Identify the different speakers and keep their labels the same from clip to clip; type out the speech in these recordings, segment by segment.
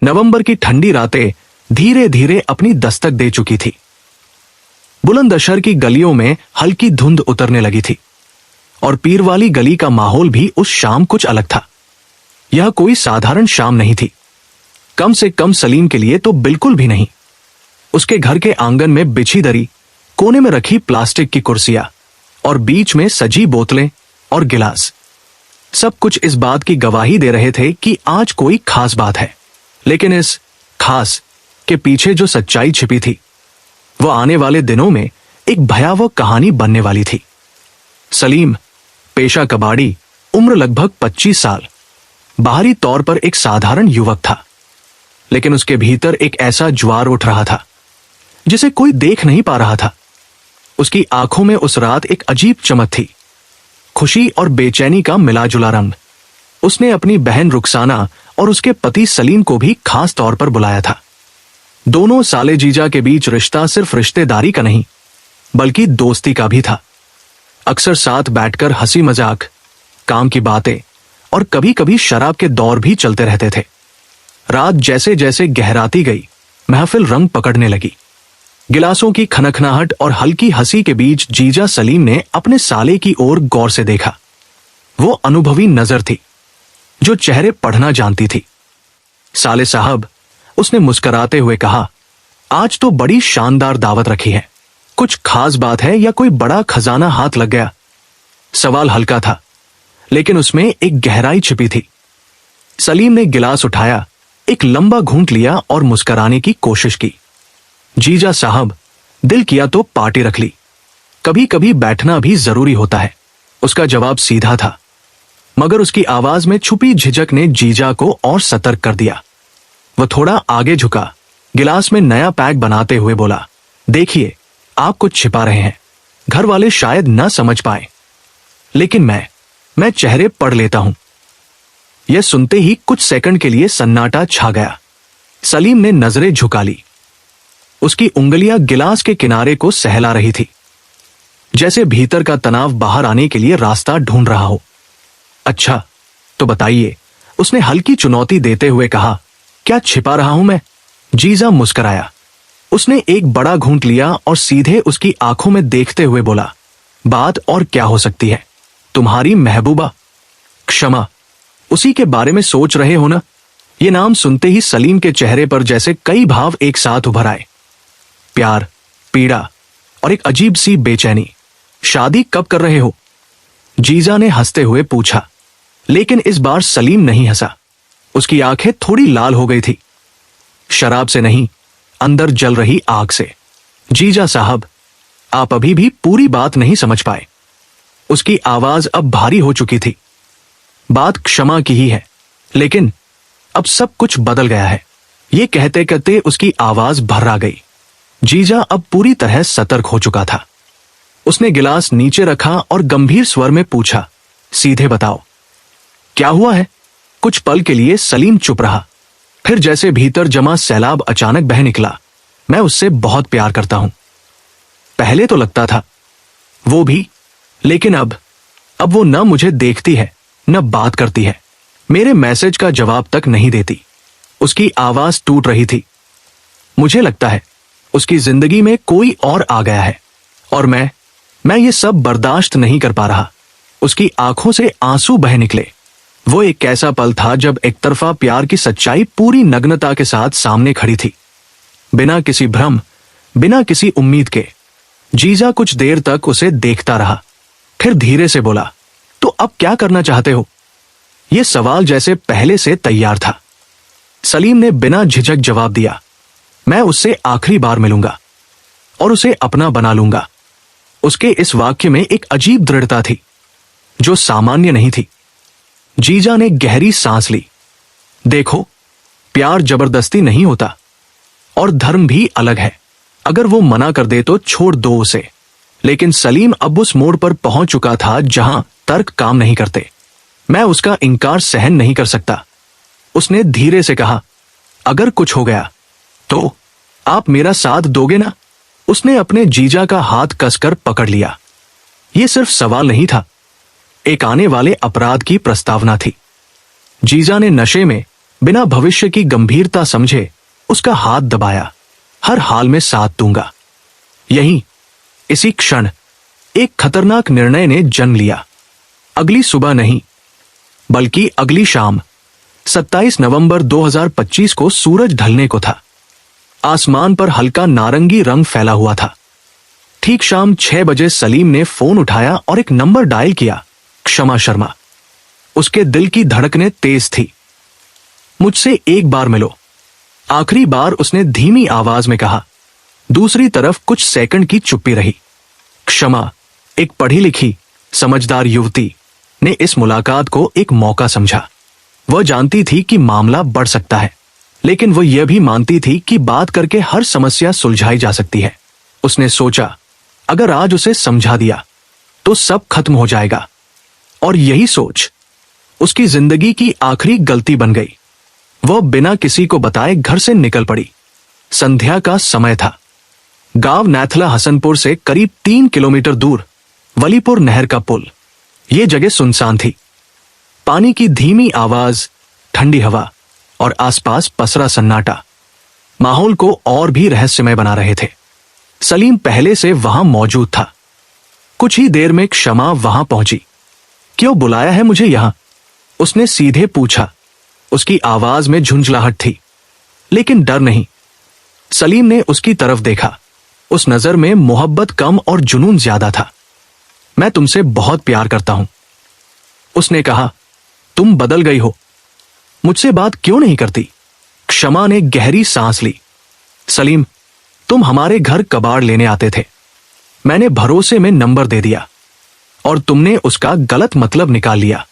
Speaker 1: नवंबर की ठंडी रातें धीरे धीरे अपनी दस्तक दे चुकी थी। बुलंदशहर की गलियों में हल्की धुंध उतरने लगी थी और पीर वाली गली का माहौल भी उस शाम कुछ अलग था। यह कोई साधारण शाम नहीं थी, कम से कम सलीम के लिए तो बिल्कुल भी नहीं। उसके घर के आंगन में बिछी दरी, कोने में रखी प्लास्टिक की कुर्सियां और बीच में सजी बोतलें और गिलास, सब कुछ इस बात की गवाही दे रहे थे कि आज कोई खास बात है। लेकिन इस खास के पीछे जो सच्चाई छिपी थी वो आने वाले दिनों में एक भयावह कहानी बनने वाली थी। सलीम पेशा कबाड़ी, उम्र लगभग 25 साल, बाहरी तौर पर एक साधारण युवक था, लेकिन उसके भीतर एक ऐसा ज्वार उठ रहा था जिसे कोई देख नहीं पा रहा था। उसकी आंखों में उस रात एक अजीब चमक थी, खुशी और बेचैनी का मिलाजुला रंग। उसने अपनी बहन रुखसाना और उसके पति सलीम को भी खास तौर पर बुलाया था। दोनों साले जीजा के बीच रिश्ता सिर्फ रिश्तेदारी का नहीं बल्कि दोस्ती का भी था। अक्सर साथ बैठकर हंसी मजाक, काम की बातें और कभी कभी शराब के दौर भी चलते रहते थे। रात जैसे जैसे गहराती गई, महफिल रंग पकड़ने लगी। गिलासों की खनखनाहट और हल्की हंसी के बीच जीजा सलीम ने अपने साले की ओर गौर से देखा। वो अनुभवी नजर थी जो चेहरे पढ़ना जानती थी। साले साहब, उसने मुस्कुराते हुए कहा, आज तो बड़ी शानदार दावत रखी है, कुछ खास बात है या कोई बड़ा खजाना हाथ लग गया? सवाल हल्का था लेकिन उसमें एक गहराई छिपी थी। सलीम ने गिलास उठाया, एक लंबा घूंट लिया और मुस्कुराने की कोशिश की। जीजा साहब, दिल किया तो पार्टी रख ली, कभी कभी बैठना भी जरूरी होता है। उसका जवाब सीधा था, मगर उसकी आवाज में छुपी झिझक ने जीजा को और सतर्क कर दिया। वह थोड़ा आगे झुका, गिलास में नया पैक बनाते हुए बोला, देखिए, आप कुछ छिपा रहे हैं, घर वाले शायद न समझ पाए, लेकिन मैं चेहरे पढ़ लेता हूं। यह सुनते ही कुछ सेकंड के लिए सन्नाटा छा गया। सलीम ने नजरें झुका ली। उसकी उंगलियां गिलास के किनारे को सहला रही थी, जैसे भीतर का तनाव बाहर आने के लिए रास्ता ढूंढ रहा हो। अच्छा, तो बताइए, उसने हल्की चुनौती देते हुए कहा। क्या छिपा रहा हूं मैं? जीजा मुस्कुराया। उसने एक बड़ा घूंट लिया और सीधे उसकी आंखों में देखते हुए बोला, बात और क्या हो सकती है, तुम्हारी महबूबा क्षमा, उसी के बारे में सोच रहे हो ना? ये नाम सुनते ही सलीम के चेहरे पर जैसे कई भाव एक साथ उभर आए, प्यार, पीड़ा और एक अजीब सी बेचैनी। शादी कब कर रहे हो? जीजा ने हंसते हुए पूछा, लेकिन इस बार सलीम नहीं हंसा। उसकी आंखें थोड़ी लाल हो गई थी, शराब से नहीं, अंदर जल रही आग से। जीजा साहब, आप अभी भी पूरी बात नहीं समझ पाए। उसकी आवाज अब भारी हो चुकी थी। बात क्षमा की ही है, लेकिन अब सब कुछ बदल गया है। ये कहते कहते उसकी आवाज भर्रा गई। जीजा अब पूरी तरह सतर्क हो चुका था। उसने गिलास नीचे रखा और गंभीर स्वर में पूछा, सीधे बताओ, क्या हुआ है? कुछ पल के लिए सलीम चुप रहा, फिर जैसे भीतर जमा सैलाब अचानक बह निकला। मैं उससे बहुत प्यार करता हूं। पहले तो लगता था, वो भी, लेकिन अब वो न मुझे देखती है, न बात करती है, मेरे मैसेज का जवाब तक नहीं देती। उसकी आवाज टूट रही थी। मुझे लगता है उसकी जिंदगी में कोई और आ गया है और मैं ये सब बर्दाश्त नहीं कर पा रहा। उसकी आंखों से आंसू बह निकले। वो एक ऐसा पल था जब एक तरफा प्यार की सच्चाई पूरी नग्नता के साथ सामने खड़ी थी, बिना किसी भ्रम, बिना किसी उम्मीद के। जीजा कुछ देर तक उसे देखता रहा, फिर धीरे से बोला, तो अब क्या करना चाहते हो? यह सवाल जैसे पहले से तैयार था। सलीम ने बिना झिझक जवाब दिया, मैं उससे आखिरी बार मिलूंगा और उसे अपना बना लूंगा। उसके इस वाक्य में एक अजीब दृढ़ता थी जो सामान्य नहीं थी। जीजा ने गहरी सांस ली। देखो, प्यार जबरदस्ती नहीं होता और धर्म भी अलग है। अगर वो मना कर दे तो छोड़ दो उसे। लेकिन सलीम अब उस मोड़ पर पहुंच चुका था जहां तर्क काम नहीं करते। मैं उसका इनकार सहन नहीं कर सकता। उसने धीरे से कहा, अगर कुछ हो गया तो आप मेरा साथ दोगे ना? उसने अपने जीजा का हाथ कसकर पकड़ लिया। यह सिर्फ सवाल नहीं था, एक आने वाले अपराध की प्रस्तावना थी। जीजा ने नशे में बिना भविष्य की गंभीरता समझे उसका हाथ दबाया। हर हाल में साथ दूंगा। यहीं इसी क्षण एक खतरनाक निर्णय ने जन्म लिया। अगली सुबह नहीं, बल्कि अगली शाम 27 नवंबर 2025 को सूरज ढलने को था। आसमान पर हल्का नारंगी रंग फैला हुआ था। ठीक शाम 6 बजे सलीम ने फोन उठाया और एक नंबर डायल किया, क्षमा शर्मा। उसके दिल की धड़कनें तेज थी। मुझसे एक बार मिलो, आखिरी बार उसने धीमी आवाज में कहा। दूसरी तरफ कुछ सेकंड की चुप्पी रही। क्षमा, एक पढ़ी लिखी समझदार युवती ने इस मुलाकात को एक मौका समझा। वह जानती थी कि मामला बढ़ सकता है, लेकिन वह यह भी मानती थी कि बात करके हर समस्या सुलझाई जा सकती है। उसने सोचा, अगर आज उसे समझा दिया तो सब खत्म हो जाएगा। और यही सोच उसकी जिंदगी की आखिरी गलती बन गई। वह बिना किसी को बताए घर से निकल पड़ी। संध्या का समय था। गांव नैथला हसनपुर से करीब 3 किलोमीटर दूर वलीपुर नहर का पुल। यह जगह सुनसान थी। पानी की धीमी आवाज, ठंडी हवा और आसपास पसरा सन्नाटा माहौल को और भी रहस्यमय बना रहे थे। सलीम पहले से वहां मौजूद था। कुछ ही देर में क्षमा वहां पहुंची। क्यों बुलाया है मुझे यहां? उसने सीधे पूछा। उसकी आवाज में झुंझलाहट थी, लेकिन डर नहीं। सलीम ने उसकी तरफ देखा। उस नजर में मोहब्बत कम और जुनून ज्यादा था। मैं तुमसे बहुत प्यार करता हूं, उसने कहा। तुम बदल गई हो, मुझसे बात क्यों नहीं करती? क्षमा ने गहरी सांस ली। सलीम, तुम हमारे घर कबाड़ लेने आते थे। मैंने भरोसे में नंबर दे दिया और तुमने उसका गलत मतलब निकाल लिया।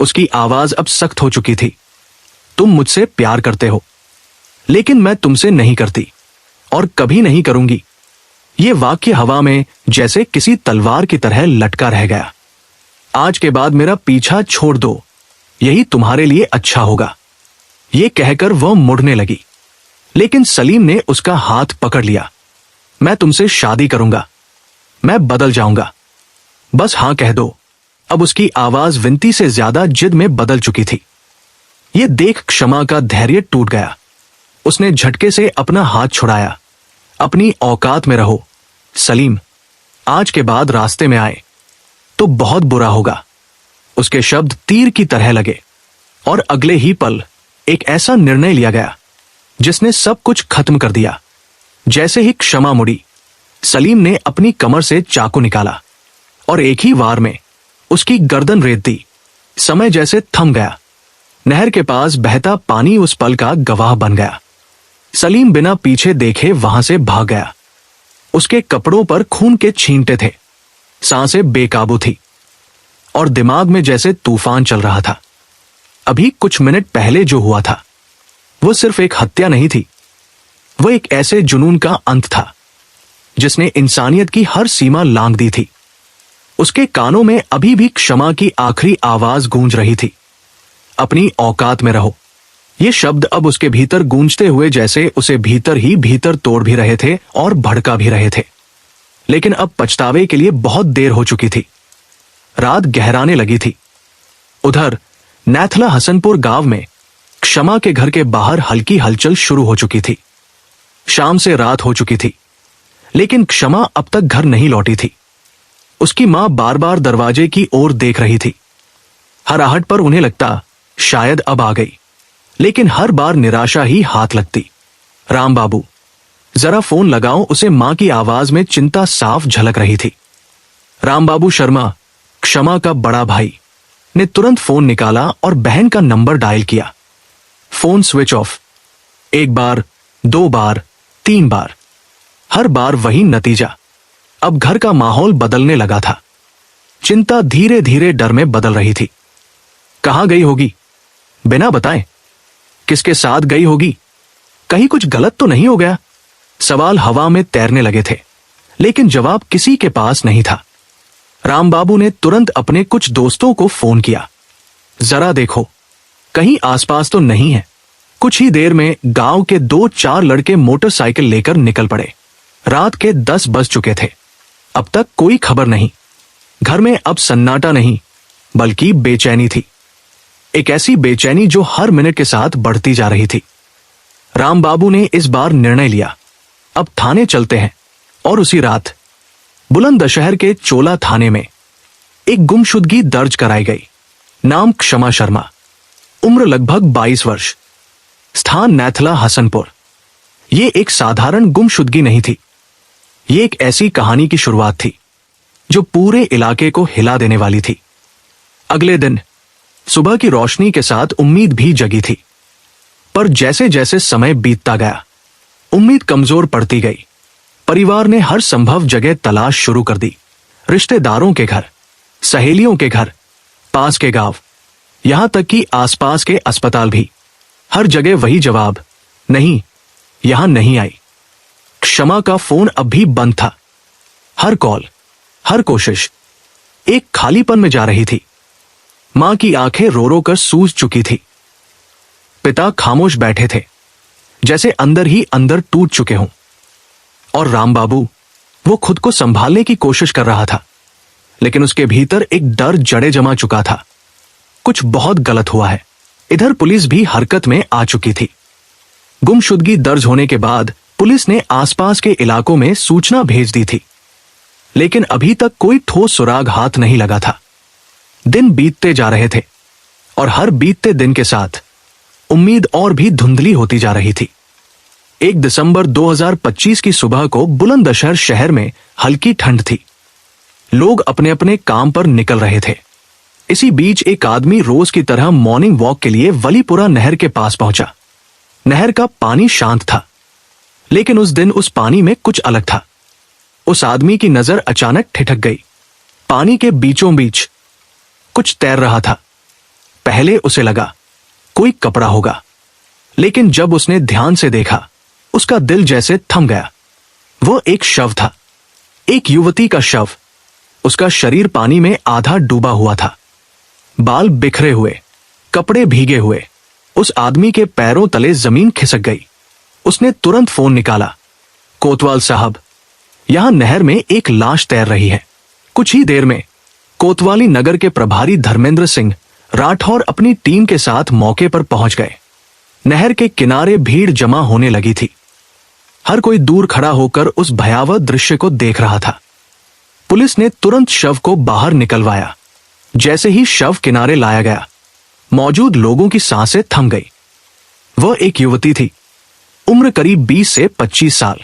Speaker 1: उसकी आवाज अब सख्त हो चुकी थी। तुम मुझसे प्यार करते हो, लेकिन मैं तुमसे नहीं करती और कभी नहीं करूंगी। यह वाक्य हवा में जैसे किसी तलवार की तरह लटका रह गया। आज के बाद मेरा पीछा छोड़ दो, यही तुम्हारे लिए अच्छा होगा। यह कहकर वह मुड़ने लगी, लेकिन सलीम ने उसका हाथ पकड़ लिया। मैं तुमसे शादी करूंगा, मैं बदल जाऊंगा, बस हां कह दो। अब उसकी आवाज विनती से ज्यादा जिद में बदल चुकी थी। यह देख क्षमा का धैर्य टूट गया। उसने झटके से अपना हाथ छुड़ाया। अपनी औकात में रहो सलीम, आज के बाद रास्ते में आए तो बहुत बुरा होगा। उसके शब्द तीर की तरह लगे और अगले ही पल एक ऐसा निर्णय लिया गया जिसने सब कुछ खत्म कर दिया। जैसे ही क्षमा मुड़ी, सलीम ने अपनी कमर से चाकू निकाला और एक ही वार में उसकी गर्दन रेत दी। समय जैसे थम गया। नहर के पास बहता पानी उस पल का गवाह बन गया। सलीम बिना पीछे देखे वहां से भाग गया। उसके कपड़ों पर खून के छींटे थे, सांसें बेकाबू थी और दिमाग में जैसे तूफान चल रहा था। अभी कुछ मिनट पहले जो हुआ था वो सिर्फ एक हत्या नहीं थी, वो एक ऐसे जुनून का अंत था जिसने इंसानियत की हर सीमा लांघ दी थी। उसके कानों में अभी भी क्षमा की आखिरी आवाज गूंज रही थी, अपनी औकात में रहो। ये शब्द अब उसके भीतर गूंजते हुए जैसे उसे भीतर ही भीतर तोड़ भी रहे थे और भड़का भी रहे थे। लेकिन अब पछतावे के लिए बहुत देर हो चुकी थी। रात गहराने लगी थी। उधर नैथला हसनपुर गांव में क्षमा के घर के बाहर हल्की हलचल शुरू हो चुकी थी। शाम से रात हो चुकी थी, लेकिन क्षमा अब तक घर नहीं लौटी थी। उसकी मां बार बार दरवाजे की ओर देख रही थी। हर आहट पर उन्हें लगता शायद अब आ गई, लेकिन हर बार निराशा ही हाथ लगती। राम बाबू, जरा फोन लगाओ, उसे मां की आवाज में चिंता साफ झलक रही थी। राम बाबू शर्मा, क्षमा का बड़ा भाई, ने तुरंत फोन निकाला और बहन का नंबर डायल किया। Phone switch off. 1 बार, 2 बार, 3 बार, हर बार वही नतीजा। अब घर का माहौल बदलने लगा था। चिंता धीरे धीरे डर में बदल रही थी। कहां गई होगी? बिना बताए किसके साथ गई होगी? कहीं कुछ गलत तो नहीं हो गया? सवाल हवा में तैरने लगे थे, लेकिन जवाब किसी के पास नहीं था। रामबाबू ने तुरंत अपने कुछ दोस्तों को फोन किया। जरा देखो, कहीं आसपास तो नहीं है। कुछ ही देर में गांव के 2-4 लड़के मोटरसाइकिल लेकर निकल पड़े। रात के 10 बज चुके थे। अब तक कोई खबर नहीं। घर में अब सन्नाटा नहीं, बल्कि बेचैनी थी। एक ऐसी बेचैनी जो हर मिनट के साथ बढ़ती जा रही थी। राम बाबू ने इस बार निर्णय लिया, अब थाने चलते हैं। और उसी रात बुलंदशहर के चोला थाने में एक गुमशुदगी दर्ज कराई गई। नाम क्षमा शर्मा, उम्र लगभग 22 वर्ष, स्थान नैथला हसनपुर। ये एक साधारण गुमशुदगी नहीं थी, ये एक ऐसी कहानी की शुरुआत थी जो पूरे इलाके को हिला देने वाली थी। अगले दिन सुबह की रोशनी के साथ उम्मीद भी जगी थी, पर जैसे जैसे समय बीतता गया उम्मीद कमजोर पड़ती गई। परिवार ने हर संभव जगह तलाश शुरू कर दी, रिश्तेदारों के घर, सहेलियों के घर, पास के गांव, यहां तक कि आसपास के अस्पताल भी। हर जगह वही जवाब, नहीं, यहां नहीं आई। क्षमा का फोन अब भी बंद था। हर कॉल, हर कोशिश एक खालीपन में जा रही थी। मां की आंखें रो रो कर सूज चुकी थी। पिता खामोश बैठे थे, जैसे अंदर ही अंदर टूट चुके हों। और राम बाबू, वो खुद को संभालने की कोशिश कर रहा था, लेकिन उसके भीतर एक डर जड़े जमा चुका था। कुछ बहुत गलत हुआ है। इधर पुलिस भी हरकत में आ चुकी थी। गुमशुदगी दर्ज होने के बाद पुलिस ने आसपास के इलाकों में सूचना भेज दी थी, लेकिन अभी तक कोई ठोस सुराग हाथ नहीं लगा था। दिन बीतते जा रहे थे और हर बीतते दिन के साथ उम्मीद और भी धुंधली होती जा रही थी। 1 दिसंबर 2025 की सुबह को बुलंदशहर शहर में हल्की ठंड थी। लोग अपने अपने काम पर निकल रहे थे। इसी बीच एक आदमी रोज की तरह मॉर्निंग वॉक के लिए वलीपुरा नहर के पास पहुंचा। नहर का पानी शांत था, लेकिन उस दिन उस पानी में कुछ अलग था। उस आदमी की नजर अचानक ठिठक गई। पानी के बीचों बीच कुछ तैर रहा था। पहले उसे लगा कोई कपड़ा होगा, लेकिन जब उसने ध्यान से देखा, उसका दिल जैसे थम गया। वो एक शव था, एक युवती का शव। उसका शरीर पानी में आधा डूबा हुआ था, बाल बिखरे हुए, कपड़े भीगे हुए। उस आदमी के पैरों तले जमीन खिसक गई। उसने तुरंत फोन निकाला। कोतवाल साहब, यहां नहर में एक लाश तैर रही है। कुछ ही देर में कोतवाली नगर के प्रभारी धर्मेंद्र सिंह राठौर अपनी टीम के साथ मौके पर पहुंच गए। नहर के किनारे भीड़ जमा होने लगी थी। हर कोई दूर खड़ा होकर उस भयावह दृश्य को देख रहा था। पुलिस ने तुरंत शव को बाहर निकलवाया। जैसे ही शव किनारे लाया गया, मौजूद लोगों की सांसें थम गई। वह एक युवती थी, उम्र करीब 20 से 25 साल।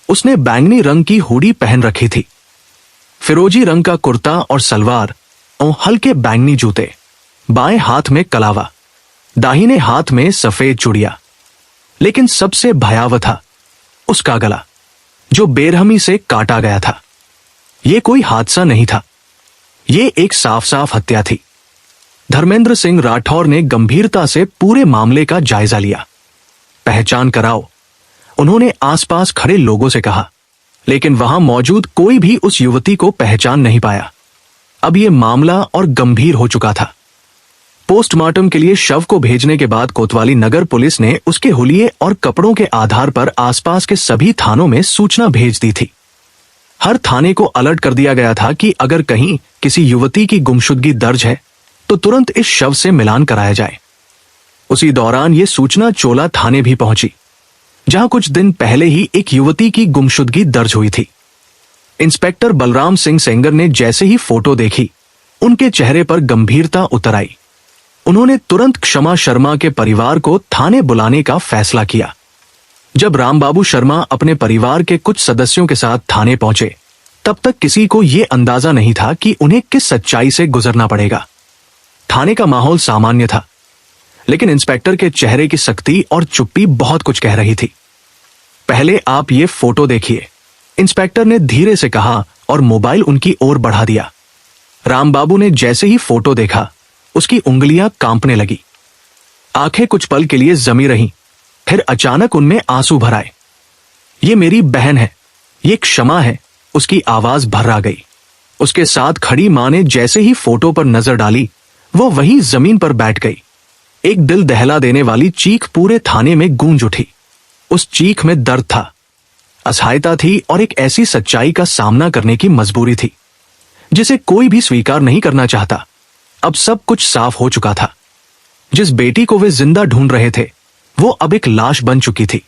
Speaker 1: उसने बैंगनी रंग की हुडी पहन रखी थी, फिरोजी रंग का कुर्ता और सलवार और हल्के बैंगनी जूते। बाएं हाथ में कलावा, दाहिने हाथ में सफेद चूड़िया। लेकिन सबसे भयावह था उसका गला, जो बेरहमी से काटा गया था। यह कोई हादसा नहीं था, यह एक साफ साफ हत्या थी। धर्मेंद्र सिंह राठौर ने गंभीरता से पूरे मामले का जायजा लिया। पहचान कराओ, उन्होंने आसपास खड़े लोगों से कहा, लेकिन वहां मौजूद कोई भी उस युवती को पहचान नहीं पाया। अब यह मामला और गंभीर हो चुका था। पोस्टमार्टम के लिए शव को भेजने के बाद कोतवाली नगर पुलिस ने उसके हुलिये और कपड़ों के आधार पर आसपास के सभी थानों में सूचना भेज दी थी। हर थाने को अलर्ट कर दिया गया था कि अगर कहीं किसी युवती की गुमशुदगी दर्ज है तो तुरंत इस शव से मिलान कराया जाए। उसी दौरान ये सूचना चोला थाने भी पहुंची, जहां कुछ दिन पहले ही एक युवती की गुमशुदगी दर्ज हुई थी। इंस्पेक्टर बलराम सिंह सेंगर ने जैसे ही फोटो देखी, उनके चेहरे पर गंभीरता उतर आई। उन्होंने तुरंत क्षमा शर्मा के परिवार को थाने बुलाने का फैसला किया। जब रामबाबू शर्मा अपने परिवार के कुछ सदस्यों के साथ थाने पहुंचे, तब तक किसी को यह अंदाजा नहीं था कि उन्हें किस सच्चाई से गुजरना पड़ेगा। थाने का माहौल सामान्य था, लेकिन इंस्पेक्टर के चेहरे की सख्ती और चुप्पी बहुत कुछ कह रही थी। पहले आप ये फोटो देखिए, इंस्पेक्टर ने धीरे से कहा और मोबाइल उनकी ओर बढ़ा दिया। रामबाबू ने जैसे ही फोटो देखा, उसकी उंगलियां कांपने लगी। आंखें कुछ पल के लिए जमी रहीं, फिर अचानक उनमें आंसू भर आए। ये मेरी बहन है, ये क्षमा है, उसकी आवाज भर्रा गई। उसके साथ खड़ी मां ने जैसे ही फोटो पर नजर डाली, वो वहीं जमीन पर बैठ गई। एक दिल दहला देने वाली चीख पूरे थाने में गूंज उठी। उस चीख में दर्द था, असहायता थी और एक ऐसी सच्चाई का सामना करने की मजबूरी थी जिसे कोई भी स्वीकार नहीं करना चाहता। अब सब कुछ साफ हो चुका था। जिस बेटी को वे जिंदा ढूंढ रहे थे वो अब एक लाश बन चुकी थी।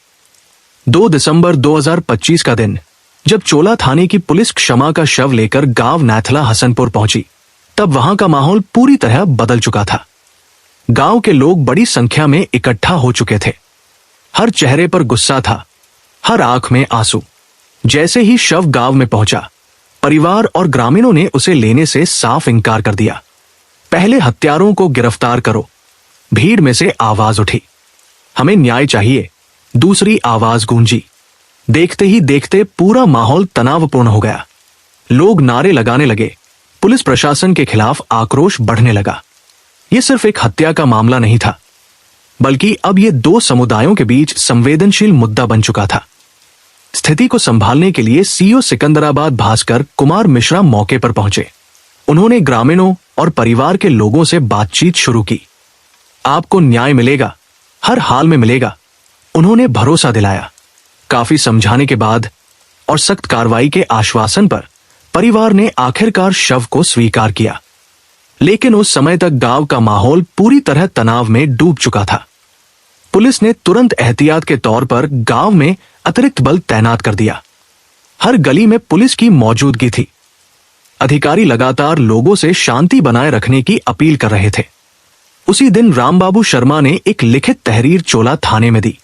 Speaker 1: 2 दिसंबर 2025 का दिन, जब चोला थाने की पुलिस क्षमा का शव लेकर गांव नैथला हसनपुर पहुंची, तब वहां का माहौल पूरी तरह बदल चुका था। गांव के लोग बड़ी संख्या में इकट्ठा हो चुके थे। हर चेहरे पर गुस्सा था, हर आंख में आंसू। जैसे ही शव गांव में पहुंचा, परिवार और ग्रामीणों ने उसे लेने से साफ इनकार कर दिया। पहले हत्यारों को गिरफ्तार करो। भीड़ में से आवाज उठी, हमें न्याय चाहिए। दूसरी आवाज गूंजी। देखते ही देखते पूरा माहौल तनावपूर्ण हो गया। लोग नारे लगाने लगे। पुलिस प्रशासन के खिलाफ आक्रोश बढ़ने लगा। यह सिर्फ एक हत्या का मामला नहीं था, बल्कि अब यह दो समुदायों के बीच संवेदनशील मुद्दा बन चुका था। स्थिति को संभालने के लिए सीओ सिकंदराबाद भास्कर कुमार मिश्रा मौके पर पहुंचे। उन्होंने ग्रामीणों और परिवार के लोगों से बातचीत शुरू की। आपको न्याय मिलेगा, हर हाल में मिलेगा, उन्होंने भरोसा दिलाया। काफी समझाने के बाद और सख्त कार्रवाई के आश्वासन पर परिवार ने आखिरकार शव को स्वीकार किया। लेकिन उस समय तक गांव का माहौल पूरी तरह तनाव में डूब चुका था। पुलिस ने तुरंत एहतियात के तौर पर गांव में अतिरिक्त बल तैनात कर दिया। हर गली में पुलिस की मौजूदगी थी। अधिकारी लगातार लोगों से शांति बनाए रखने की अपील कर रहे थे। उसी दिन रामबाबू शर्मा ने एक लिखित तहरीर चोला थाने में दी।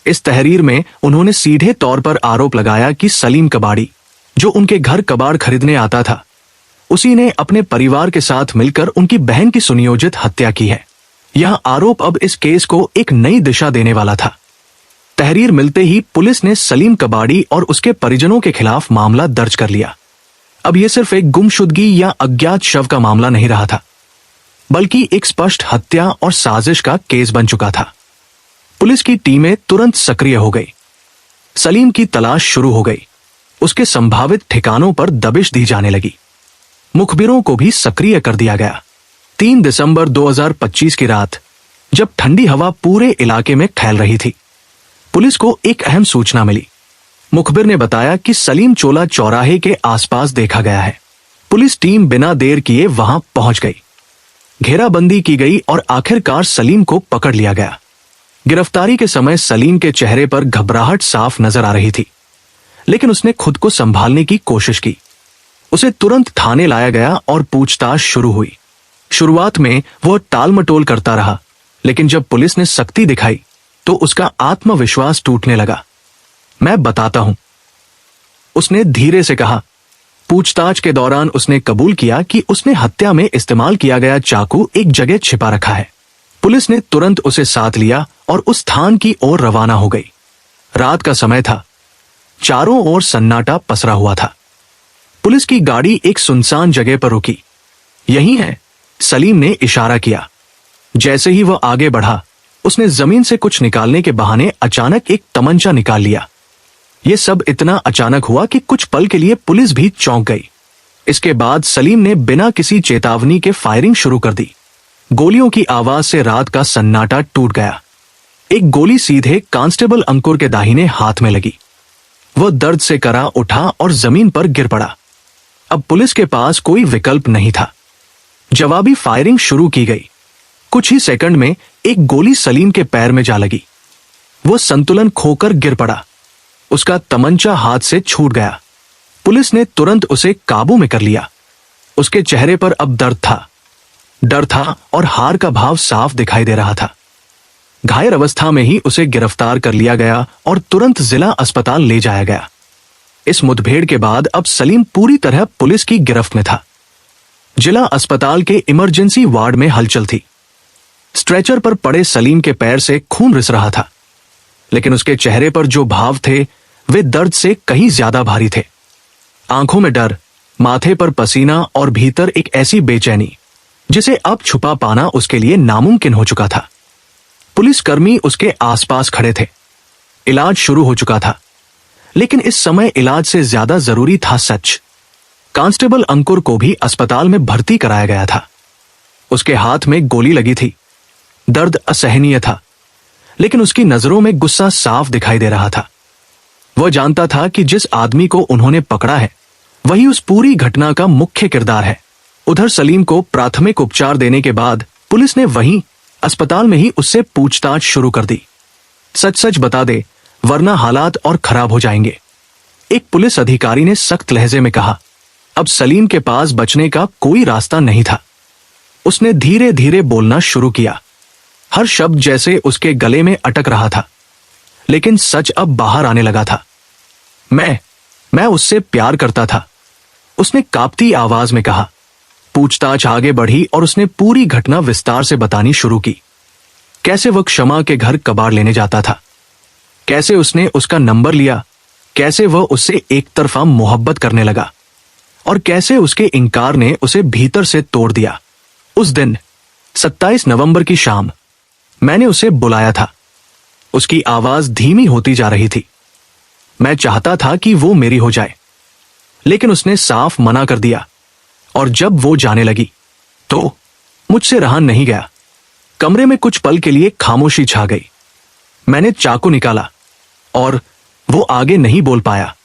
Speaker 1: इस तहरीर में उन्होंने सीधे तौर पर आरोप लगाया कि सलीम कबाड़ी, जो उनके घर कबाड़ खरीदने आता था, उसी ने अपने परिवार के साथ मिलकर उनकी बहन की सुनियोजित हत्या की है। यह आरोप अब इस केस को एक नई दिशा देने वाला था। तहरीर मिलते ही पुलिस ने सलीम कबाड़ी और उसके परिजनों के खिलाफ मामला दर्ज कर लिया। अब यह सिर्फ एक गुमशुदगी या अज्ञात शव का मामला नहीं रहा था, बल्कि एक स्पष्ट हत्या और साजिश का केस बन चुका था। पुलिस की टीमें तुरंत सक्रिय हो गई। सलीम की तलाश शुरू हो गई। उसके संभावित ठिकानों पर दबिश दी जाने लगी। मुखबिरों को भी सक्रिय कर दिया गया। 3 दिसंबर 2025 की रात, जब ठंडी हवा पूरे इलाके में फैल रही थी, पुलिस को एक अहम सूचना मिली। मुखबिर ने बताया कि सलीम चोला चौराहे के आसपास देखा गया है। पुलिस टीम बिना देर किए वहां पहुंच गई। घेराबंदी की गई और आखिरकार सलीम को पकड़ लिया गया। गिरफ्तारी के समय सलीम के चेहरे पर घबराहट साफ नजर आ रही थी, लेकिन उसने खुद को संभालने की कोशिश की। उसे तुरंत थाने लाया गया और पूछताछ शुरू हुई। शुरुआत में वह टालमटोल करता रहा, लेकिन जब पुलिस ने सख्ती दिखाई तो उसका आत्मविश्वास टूटने लगा। मैं बताता हूं, उसने धीरे से कहा। पूछताछ के दौरान उसने कबूल किया कि उसने हत्या में इस्तेमाल किया गया चाकू एक जगह छिपा रखा है। पुलिस ने तुरंत उसे साथ लिया और उस स्थान की ओर रवाना हो गई। रात का समय था। चारों ओर सन्नाटा पसरा हुआ था। पुलिस की गाड़ी एक सुनसान जगह पर रुकी। यही है, सलीम ने इशारा किया। जैसे ही वह आगे बढ़ा, उसने जमीन से कुछ निकालने के बहाने अचानक एक तमंचा निकाल लिया। यह सब इतना अचानक हुआ कि कुछ पल के लिए पुलिस भी चौंक गई। इसके बाद सलीम ने बिना किसी चेतावनी के फायरिंग शुरू कर दी। गोलियों की आवाज से रात का सन्नाटा टूट गया। एक गोली सीधे कांस्टेबल अंकुर के दाहिने हाथ में लगी। वह दर्द से करा उठा और जमीन पर गिर पड़ा। अब पुलिस के पास कोई विकल्प नहीं था। जवाबी फायरिंग शुरू की गई। कुछ ही सेकंड में एक गोली सलीम के पैर में जा लगी। वह संतुलन खोकर गिर पड़ा। उसका तमंचा हाथ से छूट गया। पुलिस ने तुरंत उसे काबू में कर लिया। उसके चेहरे पर अब डर था और हार का भाव साफ दिखाई दे रहा था। घायल अवस्था में ही उसे गिरफ्तार कर लिया गया और तुरंत जिला अस्पताल ले जाया गया। इस मुठभेड़ के बाद अब सलीम पूरी तरह पुलिस की गिरफ्त में था। जिला अस्पताल के इमरजेंसी वार्ड में हलचल थी। स्ट्रेचर पर पड़े सलीम के पैर से खून रिस रहा था, लेकिन उसके चेहरे पर जो भाव थे वे दर्द से कहीं ज्यादा भारी थे। आंखों में डर, माथे पर पसीना और भीतर एक ऐसी बेचैनी जिसे अब छुपा पाना उसके लिए नामुमकिन हो चुका था। पुलिसकर्मी उसके आसपास खड़े थे। इलाज शुरू हो चुका था, लेकिन इस समय इलाज से ज्यादा जरूरी था सच। कांस्टेबल अंकुर को भी अस्पताल में भर्ती कराया गया था। उसके हाथ में गोली लगी थी। दर्द असहनीय था, लेकिन उसकी नजरों में गुस्सा साफ दिखाई दे रहा था। वह जानता था कि जिस आदमी को उन्होंने पकड़ा है वही उस पूरी घटना का मुख्य किरदार है। उधर सलीम को प्राथमिक उपचार देने के बाद पुलिस ने वहीं अस्पताल में ही उससे पूछताछ शुरू कर दी। सच सच बता दे, वरना हालात और खराब हो जाएंगे, एक पुलिस अधिकारी ने सख्त लहजे में कहा। अब सलीम के पास बचने का कोई रास्ता नहीं था। उसने धीरे धीरे बोलना शुरू किया। हर शब्द जैसे उसके गले में अटक रहा था, लेकिन सच अब बाहर आने लगा था। मैं उससे प्यार करता था, उसने कांपती आवाज में कहा। पूछताछ आगे बढ़ी और उसने पूरी घटना विस्तार से बतानी शुरू की। कैसे वह क्षमा के घर कबाड़ लेने जाता था, कैसे उसने उसका नंबर लिया, कैसे वह उससे एक तरफा मोहब्बत करने लगा, और कैसे उसके इनकार ने उसे भीतर से तोड़ दिया। उस दिन 27 नवंबर की शाम मैंने उसे बुलाया था। उसकी आवाज धीमी होती जा रही थी। मैं चाहता था कि वो मेरी हो जाए, लेकिन उसने साफ मना कर दिया। और जब वो जाने लगी तो मुझसे रहा नहीं गया। कमरे में कुछ पल के लिए खामोशी छा गई। मैंने चाकू निकाला और वो आगे नहीं बोल पाया,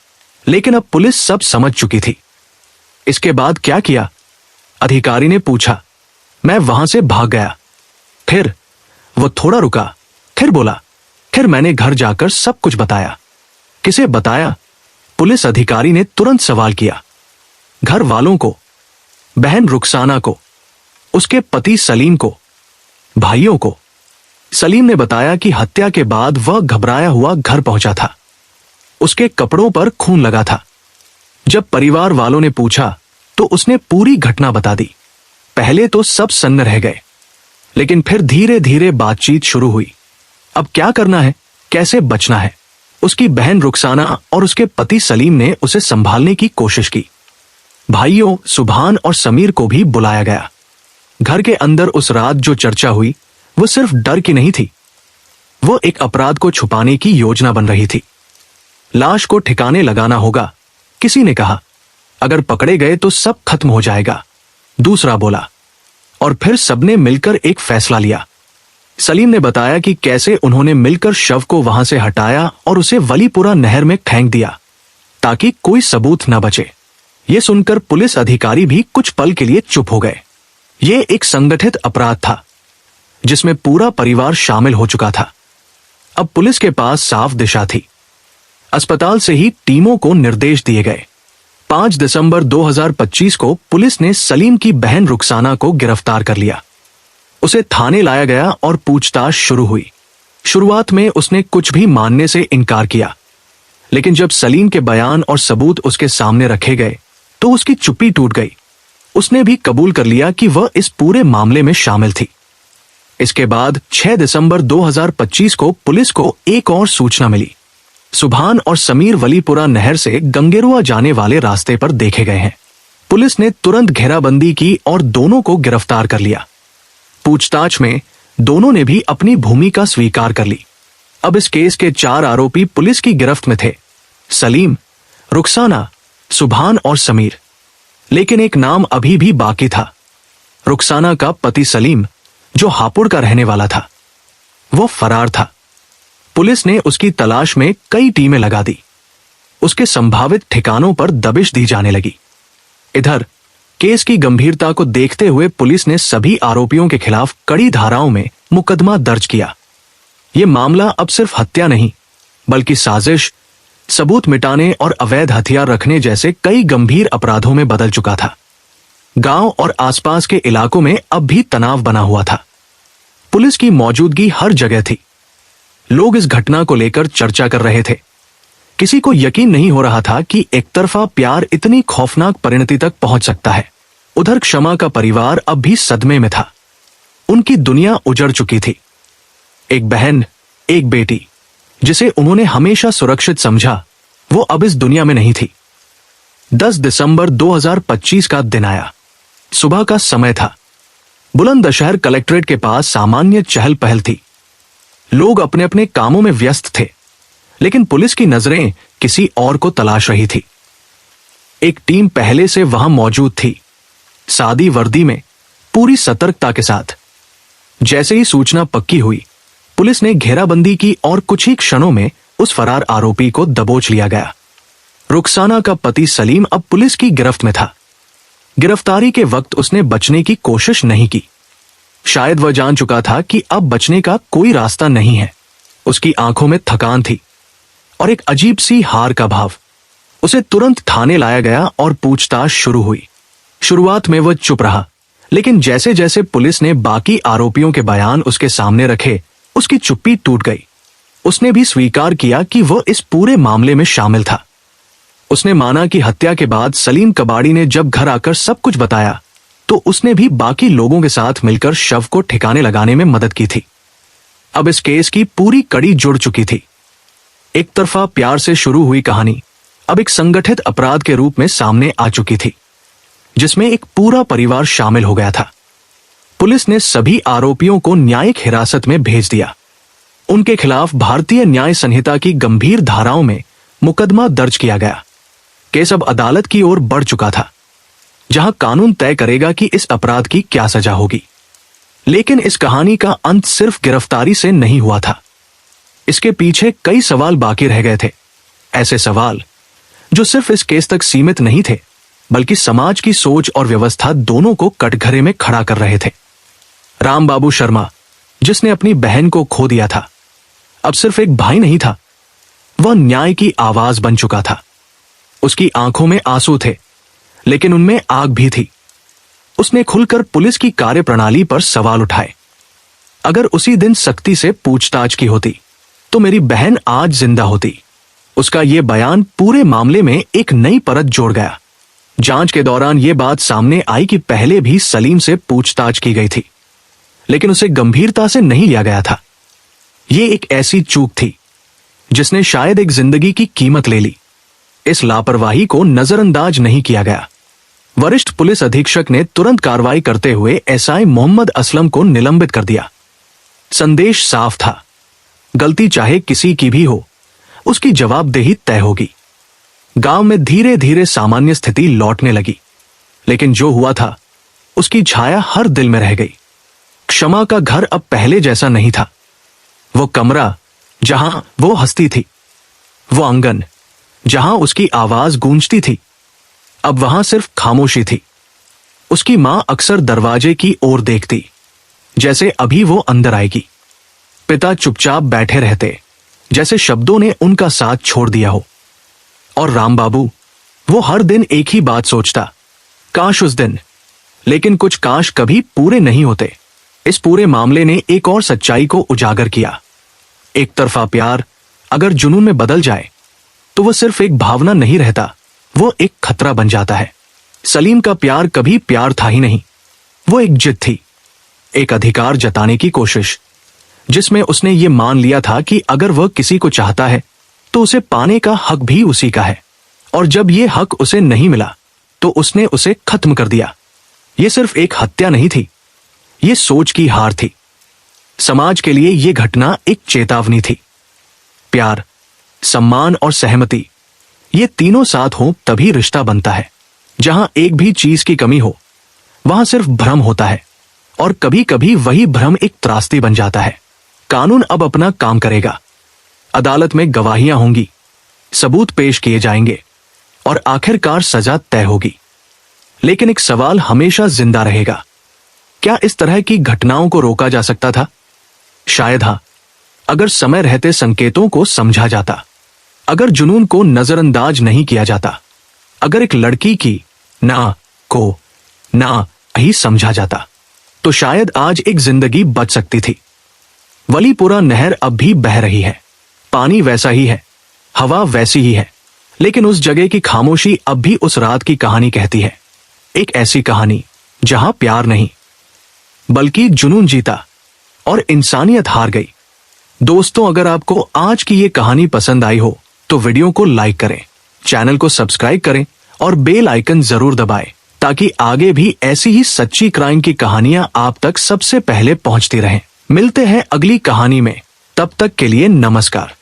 Speaker 1: लेकिन अब पुलिस सब समझ चुकी थी। इसके बाद क्या किया? अधिकारी ने पूछा। मैं वहां से भाग गया। फिर वो थोड़ा रुका, फिर बोला, फिर मैंने घर जाकर सब कुछ बताया। किसे बताया? पुलिस अधिकारी ने तुरंत सवाल किया। घर वालों को, बहन रुखसाना को, उसके पति सलीम को, भाइयों को। सलीम ने बताया कि हत्या के बाद वह घबराया हुआ घर पहुंचा था। उसके कपड़ों पर खून लगा था। जब परिवार वालों ने पूछा तो उसने पूरी घटना बता दी। पहले तो सब सन्न रह गए, लेकिन फिर धीरे धीरे बातचीत शुरू हुई। अब क्या करना है, कैसे बचना है? उसकी बहन रुखसाना और उसके पति सलीम ने उसे संभालने की कोशिश की। भाइयों सुभान और समीर को भी बुलाया गया। घर के अंदर उस रात जो चर्चा हुई वो सिर्फ डर की नहीं थी, वो एक अपराध को छुपाने की योजना बन रही थी। लाश को ठिकाने लगाना होगा, किसी ने कहा। अगर पकड़े गए तो सब खत्म हो जाएगा, दूसरा बोला। और फिर सबने मिलकर एक फैसला लिया। सलीम ने बताया कि कैसे उन्होंने मिलकर शव को वहां से हटाया और उसे वलीपुरा नहर में फेंक दिया ताकि कोई सबूत न बचे। यह सुनकर पुलिस अधिकारी भी कुछ पल के लिए चुप हो गए। यह एक संगठित अपराध था जिसमें पूरा परिवार शामिल हो चुका था। अब पुलिस के पास साफ दिशा थी। अस्पताल से ही टीमों को निर्देश दिए गए। 5 दिसंबर 2025 को पुलिस ने सलीम की बहन रुखसाना को गिरफ्तार कर लिया। उसे थाने लाया गया और पूछताछ शुरू हुई। शुरुआत में उसने कुछ भी मानने से इनकार किया, लेकिन जब सलीम के बयान और सबूत उसके सामने रखे गए तो उसकी चुप्पी टूट गई। उसने भी कबूल कर लिया कि वह इस पूरे मामले में शामिल थी। इसके बाद 6 दिसंबर 2025 को पुलिस को एक और सूचना मिली। सुभान और समीर वलीपुरा नहर से गंगेरुआ जाने वाले रास्ते पर देखे गए हैं। पुलिस ने तुरंत घेराबंदी की और दोनों को गिरफ्तार कर लिया। पूछताछ में दोनों ने भी अपनी भूमिका स्वीकार कर ली। अब इस केस के 4 आरोपी पुलिस की गिरफ्त में थे, सलीम, रुखसाना, सुभान और समीर। लेकिन एक नाम अभी भी बाकी था, रुखसाना का पति सलीम, जो हापुड़ का रहने वाला था। वो फरार था। पुलिस ने उसकी तलाश में कई टीमें लगा दी। उसके संभावित ठिकानों पर दबिश दी जाने लगी। इधर केस की गंभीरता को देखते हुए पुलिस ने सभी आरोपियों के खिलाफ कड़ी धाराओं में मुकदमा दर्ज किया। यह मामला अब सिर्फ हत्या नहीं, बल्कि साजिश, सबूत मिटाने और अवैध हथियार रखने जैसे कई गंभीर अपराधों में बदल चुका था। गांव और आसपास के इलाकों में अब भी तनाव बना हुआ था। पुलिस की मौजूदगी हर जगह थी। लोग इस घटना को लेकर चर्चा कर रहे थे। किसी को यकीन नहीं हो रहा था कि एकतरफा प्यार इतनी खौफनाक परिणति तक पहुंच सकता है। उधर क्षमा का परिवार अब भी सदमे में था। उनकी दुनिया उजड़ चुकी थी। एक बहन, एक बेटी, जिसे उन्होंने हमेशा सुरक्षित समझा, वो अब इस दुनिया में नहीं थी। 10 दिसंबर 2025 का दिन आया। सुबह का समय था। बुलंदशहर कलेक्ट्रेट के पास सामान्य चहल पहल थी। लोग अपने अपने कामों में व्यस्त थे, लेकिन पुलिस की नजरें किसी और को तलाश रही थी। एक टीम पहले से वहां मौजूद थी, सादी वर्दी में, पूरी सतर्कता के साथ। जैसे ही सूचना पक्की हुई, पुलिस ने घेराबंदी की और कुछ ही क्षणों में उस फरार आरोपी को दबोच लिया गया। रुखसाना का पति सलीम अब पुलिस की गिरफ्त में था। गिरफ्तारी के वक्त उसने बचने की कोशिश नहीं की। शायद वह जान चुका था कि अब बचने का कोई रास्ता नहीं है। उसकी आंखों में थकान थी और एक अजीब सी हार का भाव। उसे तुरंत थाने लाया गया और पूछताछ शुरू हुई। शुरुआत में वह चुप रहा, लेकिन जैसे जैसे पुलिस ने बाकी आरोपियों के बयान उसके सामने रखे, उसकी चुप्पी टूट गई। उसने भी स्वीकार किया कि वह इस पूरे मामले में शामिल था। उसने माना कि हत्या के बाद सलीम कबाड़ी ने जब घर आकर सब कुछ बताया तो उसने भी बाकी लोगों के साथ मिलकर शव को ठिकाने लगाने में मदद की थी। अब इस केस की पूरी कड़ी जुड़ चुकी थी। एक तरफा प्यार से शुरू हुई कहानी अब एक संगठित अपराध के रूप में सामने आ चुकी थी, जिसमें एक पूरा परिवार शामिल हो गया था। पुलिस ने सभी आरोपियों को न्यायिक हिरासत में भेज दिया। उनके खिलाफ भारतीय न्याय संहिता की गंभीर धाराओं में मुकदमा दर्ज किया गया। केस अब अदालत की ओर बढ़ चुका था, जहां कानून तय करेगा कि इस अपराध की क्या सजा होगी। लेकिन इस कहानी का अंत सिर्फ गिरफ्तारी से नहीं हुआ था। इसके पीछे कई सवाल बाकी रह गए थे। ऐसे सवाल जो सिर्फ इस केस तक सीमित नहीं थे, बल्कि समाज की सोच और व्यवस्था दोनों को कटघरे में खड़ा कर रहे थे। राम बाबू शर्मा, जिसने अपनी बहन को खो दिया था, अब सिर्फ एक भाई नहीं था, वह न्याय की आवाज बन चुका था। उसकी आंखों में आंसू थे, लेकिन उनमें आग भी थी। उसने खुलकर पुलिस की कार्यप्रणाली पर सवाल उठाए। अगर उसी दिन सख्ती से पूछताछ की होती तो मेरी बहन आज जिंदा होती। उसका यह बयान पूरे मामले में एक नई परत जोड़ गया। जांच के दौरान यह बात सामने आई कि पहले भी सलीम से पूछताछ की गई थी, लेकिन उसे गंभीरता से नहीं लिया गया था। यह एक ऐसी चूक थी जिसने शायद एक जिंदगी की कीमत ले ली। इस लापरवाही को नजरअंदाज नहीं किया गया। वरिष्ठ पुलिस अधीक्षक ने तुरंत कार्रवाई करते हुए एसआई मोहम्मद असलम को निलंबित कर दिया। संदेश साफ था, गलती चाहे किसी की भी हो, उसकी जवाबदेही तय होगी। गांव में धीरे धीरे सामान्य स्थिति लौटने लगी, लेकिन जो हुआ था उसकी छाया हर दिल में रह गई। क्षमा का घर अब पहले जैसा नहीं था। वो कमरा जहां वो हंसती थी, वो आंगन जहां उसकी आवाज गूंजती थी, अब वहां सिर्फ खामोशी थी। उसकी मां अक्सर दरवाजे की ओर देखती, जैसे अभी वो अंदर आएगी। पिता चुपचाप बैठे रहते, जैसे शब्दों ने उनका साथ छोड़ दिया हो। और राम बाबू, वो हर दिन एक ही बात सोचता, काश उस दिन। लेकिन कुछ काश कभी पूरे नहीं होते। इस पूरे मामले ने एक और सच्चाई को उजागर किया। एक तरफा प्यार अगर जुनून में बदल जाए तो वह सिर्फ एक भावना नहीं रहता, वो एक खतरा बन जाता है। सलीम का प्यार कभी प्यार था ही नहीं, वो एक जिद थी, एक अधिकार जताने की कोशिश, जिसमें उसने ये मान लिया था कि अगर वह किसी को चाहता है तो उसे पाने का हक भी उसी का है। और जब ये हक उसे नहीं मिला तो उसने उसे खत्म कर दिया। ये सिर्फ एक हत्या नहीं थी, ये सोच की हार थी। समाज के लिए ये घटना एक चेतावनी थी। प्यार, सम्मान और सहमति, ये तीनों साथ हों तभी रिश्ता बनता है। जहां एक भी चीज की कमी हो, वहां सिर्फ भ्रम होता है, और कभी कभी वही भ्रम एक त्रासदी बन जाता है। कानून अब अपना काम करेगा। अदालत में गवाहियां होंगी, सबूत पेश किए जाएंगे और आखिरकार सजा तय होगी। लेकिन एक सवाल हमेशा जिंदा रहेगा, क्या इस तरह की घटनाओं को रोका जा सकता था? शायद हाँ, अगर समय रहते संकेतों को समझा जाता, अगर जुनून को नजरअंदाज नहीं किया जाता, अगर एक लड़की की ना को ना ही समझा जाता, तो शायद आज एक जिंदगी बच सकती थी। वलीपुरा नहर अब भी बह रही है, पानी वैसा ही है, हवा वैसी ही है, लेकिन उस जगह की खामोशी अब भी उस रात की कहानी कहती है। एक ऐसी कहानी जहां प्यार नहीं बल्कि जुनून जीता और इंसानियत हार गई। दोस्तों, अगर आपको आज की ये कहानी पसंद आई हो तो वीडियो को लाइक करें, चैनल को सब्सक्राइब करें और बेल आइकन जरूर दबाएं, ताकि आगे भी ऐसी ही सच्ची क्राइम की कहानियां आप तक सबसे पहले पहुंचती रहें। मिलते हैं अगली कहानी में, तब तक के लिए नमस्कार।